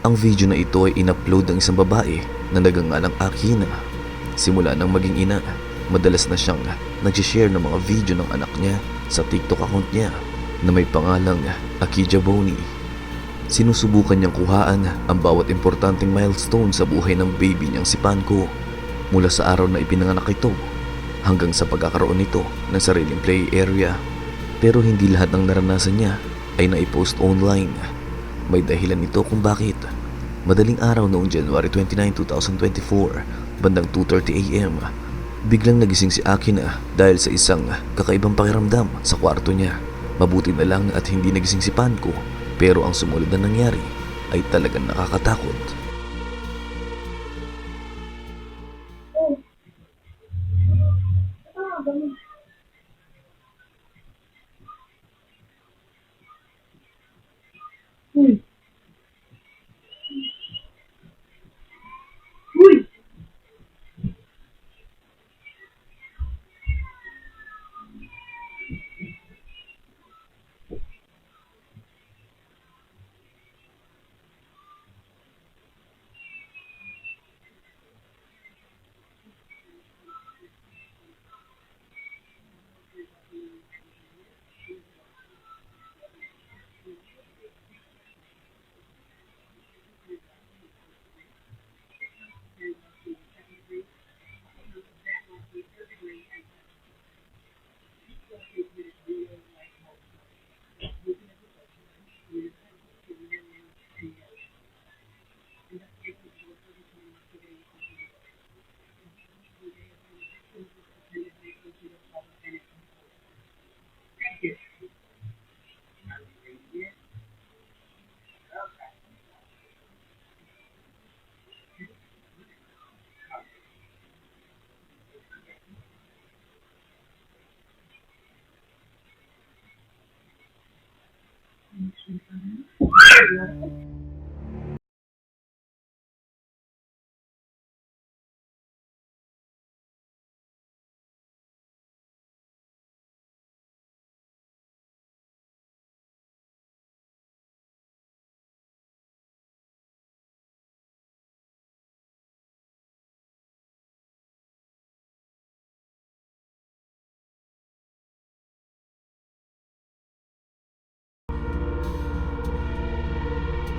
Ang video na ito ay in-upload ng isang babae na nagangalang Akina. Simula nang maging ina, madalas na siyang nag-share ng mga video ng anak niya sa TikTok account niya na may pangalang Akija Boni. Sinusubukan niyang kuhaan ang bawat importanteng milestone sa buhay ng baby niyang si Panko, mula sa araw na ipinanganak ito hanggang sa pagkakaroon nito ng sariling play area. Pero hindi lahat ng naranasan niya ay naipost online. May dahilan ito kung bakit. Madaling araw noong January 29, 2024, bandang 2:30 AM, biglang nagising si Akina dahil sa isang kakaibang pakiramdam sa kwarto niya. Mabuti na lang at hindi nagising si Panko, pero ang sumunod na nangyari ay talagang nakakatakot.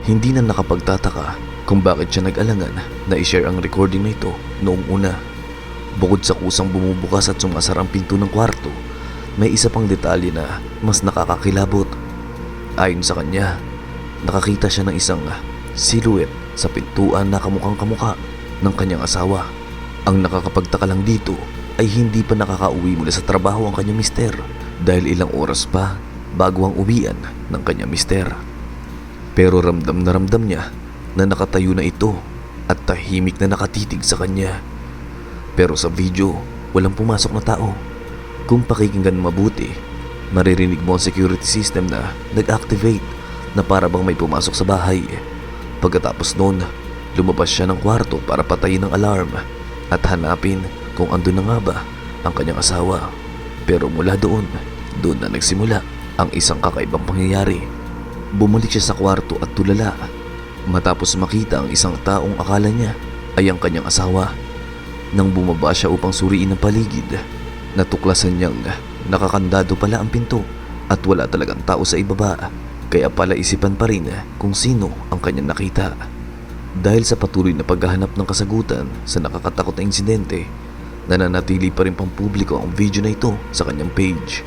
Hindi na nakapagtataka kung bakit siya nag-alangan na i-share ang recording na ito noong una. Bukod sa kusang bumubukas at sumasar ang pinto ng kwarto, may isa pang detalye na mas nakakakilabot. Ayon sa kanya, nakakita siya ng isang silhouette sa pintuan na kamukhang kamuka ng kanyang asawa. Ang nakakapagtaka lang dito ay hindi pa nakakauwi mula sa trabaho ang kanyang mister, dahil ilang oras pa bago ang uwian ng kanyang mister. Pero ramdam na ramdam niya na nakatayo na ito at tahimik na nakatitig sa kanya. Pero sa video, walang pumasok na tao. Kung pakikinggan mabuti, maririnig mo ang security system na nag-activate na para bang may pumasok sa bahay. Pagkatapos noon, lumabas siya ng kwarto para patayin ang alarm at hanapin kung andun na nga ba ang kanyang asawa. Pero mula doon na nagsimula ang isang kakaibang pangyayari. Bumalik siya sa kwarto at tulala matapos makita ang isang taong akala niya ay ang kanyang asawa. Nang bumaba siya upang suriin ang paligid, natuklasan niyang nakakandado pala ang pinto at wala talagang tao sa ibaba. Kaya pala isipan pa rin kung sino ang kanyang nakita. Dahil sa patuloy na paghahanap ng kasagutan sa nakakatakot na insidente, nananatili pa rin pampubliko ang video na ito sa kanyang page.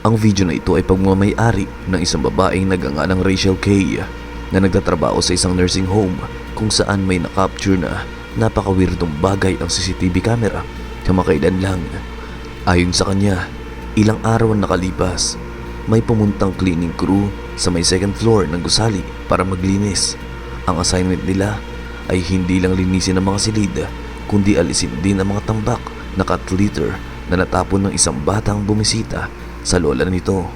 Ang video na ito ay pagmamayari ng isang babaeng nagangalang Rachel K na nagtatrabaho sa isang nursing home kung saan may na-capture na napaka-weirdong bagay ang CCTV camera kamakailan lang. Ayon sa kanya, ilang araw ang nakalipas, may pumuntang cleaning crew sa may second floor ng gusali para maglinis. Ang assignment nila ay hindi lang linisin ang mga silid, kundi alisin din ang mga tambak na cat litter na natapon ng isang batang bumisita sa lola nito.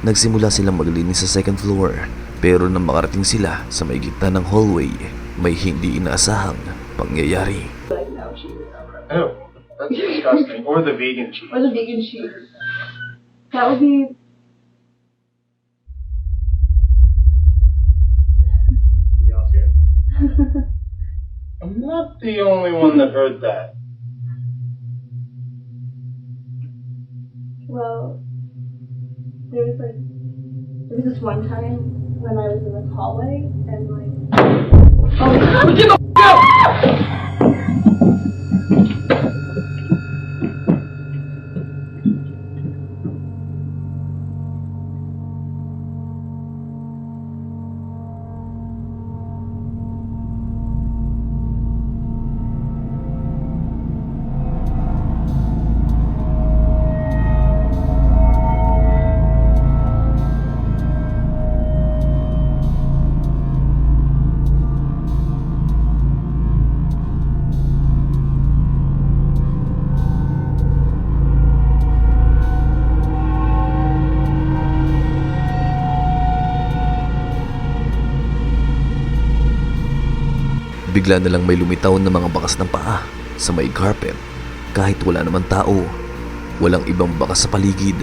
Nagsimula silang maglinis sa second floor, pero nang makarating sila sa may gitna ng hallway, may hindi inaasahang pangyayari. Oh, that's disgusting. Or the vegan cheese. Or the vegan cheese. That would be I'm not the only one that heard that. Well, there was this one time when I was in this hallway and Bigla na lang may lumitaw na mga bakas ng paa sa may carpet kahit wala naman tao. Walang ibang bakas sa paligid.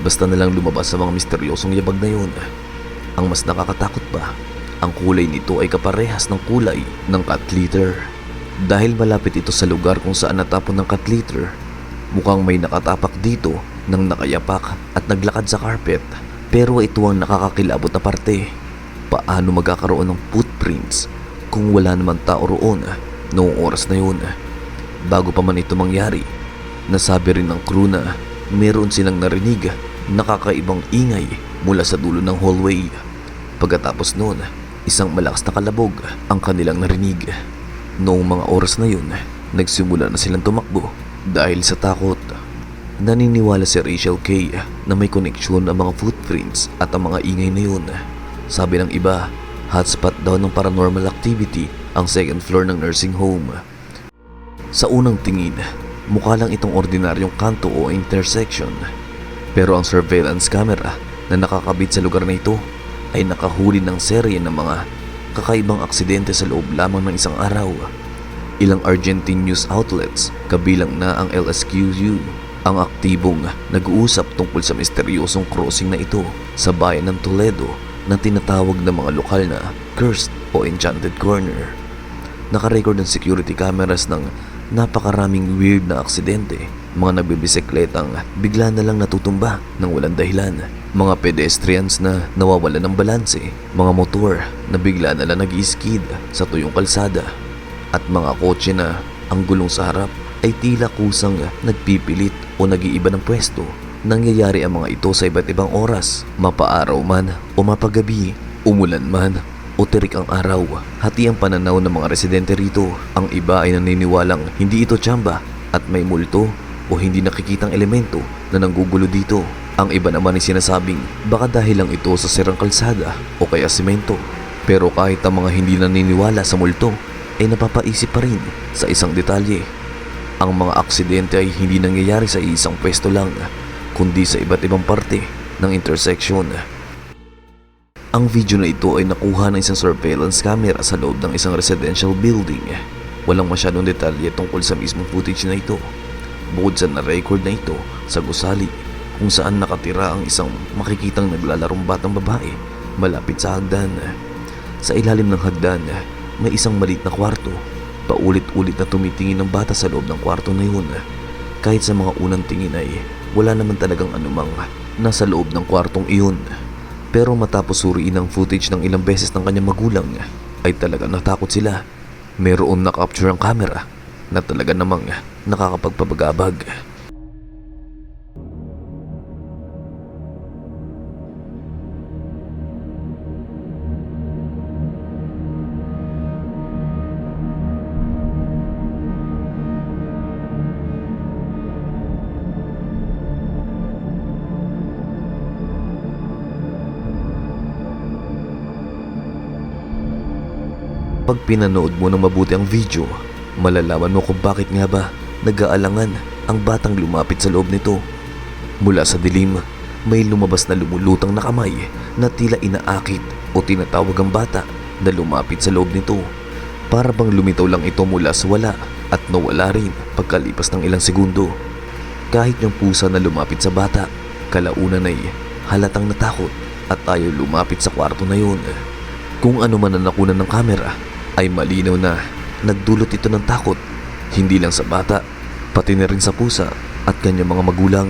Basta na lang lumabas sa mga misteryosong yabag na yun. Ang mas nakakatakot pa, ang kulay nito ay kaparehas ng kulay ng cat litter. Dahil malapit ito sa lugar kung saan natapon ng cat litter, mukhang may nakatapak dito ng nakayapak at naglakad sa carpet. Pero ito ang nakakakilabot na parte. Paano magkakaroon ng footprints kung wala naman tao roon noong oras na yun? Bago pa man ito mangyari, nasabi rin ng crew na meron silang narinig na kakaibang ingay mula sa dulo ng hallway. Pagkatapos noon, isang malakas na kalabog ang kanilang narinig. Noong mga oras na yun, nagsimula na silang tumakbo dahil sa takot. Naniniwala si Rachel K na may koneksyon ang mga footprints at ang mga ingay na yun. Sabi ng iba, hotspot daw ng paranormal activity ang second floor ng nursing home. Sa unang tingin, mukha lang itong ordinaryong kanto o intersection. Pero ang surveillance camera na nakakabit sa lugar na ito ay nakahuli ng serye ng mga kakaibang aksidente sa loob lamang ng isang araw. Ilang Argentine news outlets, kabilang na ang LSQU, ang aktibong nag-uusap tungkol sa misteryosong crossing na ito sa bayan ng Toledo na tinatawag ng mga lokal na cursed o enchanted corner. Nakarecord ng security cameras ng napakaraming weird na aksidente, mga nagbibisikletang bigla na lang natutumba ng walang dahilan, mga pedestrians na nawawalan ng balanse, mga motor na bigla na lang nag-i-skid sa tuyong kalsada, at mga kotse na ang gulong sa harap ay tila kusang nagpipilit o nag-iiba ng pwesto. Nangyayari ang mga ito sa iba't ibang oras, mapaaraw man o mapagabi, umulan man o tirik ang araw. Hati ang pananaw ng mga residente rito. Ang iba ay naniniwalang hindi ito tsamba at may multo o hindi nakikitang elemento na nanggugulo dito. Ang iba naman ay sinasabing baka dahil lang ito sa sirang kalsada o kaya semento. Pero kahit ang mga hindi naniniwala sa multo ay napapaisip pa rin sa isang detalye. Ang mga aksidente ay hindi nangyayari sa isang pwesto lang, kundi sa iba't ibang parte ng intersection. Ang video na ito ay nakuha ng isang surveillance camera sa loob ng isang residential building. Walang masyadong detalye tungkol sa mismong footage na ito, bukod sa na-record na ito sa gusali kung saan nakatira ang isang makikitang naglalarong batang babae malapit sa hagdan. Sa ilalim ng hagdan, may isang maliit na kwarto. Paulit-ulit na tumitingin ng bata sa loob ng kwarto na yun. Kahit sa mga unang tingin ay wala naman talagang anumang nasa loob ng kwartong iyon. Pero matapos suriin ang footage ng ilang beses ng kanyang magulang, ay talagang natakot sila. Mayroon na-capture ang camera na talaga namang nakakapagpabagabag. Pag pinanood mo ng mabuti ang video, malalaman mo kung bakit nga ba nag-aalangan ang batang lumapit sa loob nito. Mula sa dilim, may lumabas na lumulutang na kamay na tila inaakit o tinatawag ang bata na lumapit sa loob nito. Para bang lumitaw lang ito mula sa wala at nawala rin pagkalipas ng ilang segundo. Kahit yung pusa na lumapit sa bata, kalaunan ay halatang natakot at ayaw lumapit sa kwarto na yun. Kung ano man ang nakunan ng kamera, ay malinaw na nagdulot ito ng takot, hindi lang sa bata, pati na rin sa pusa at kanyang mga magulang.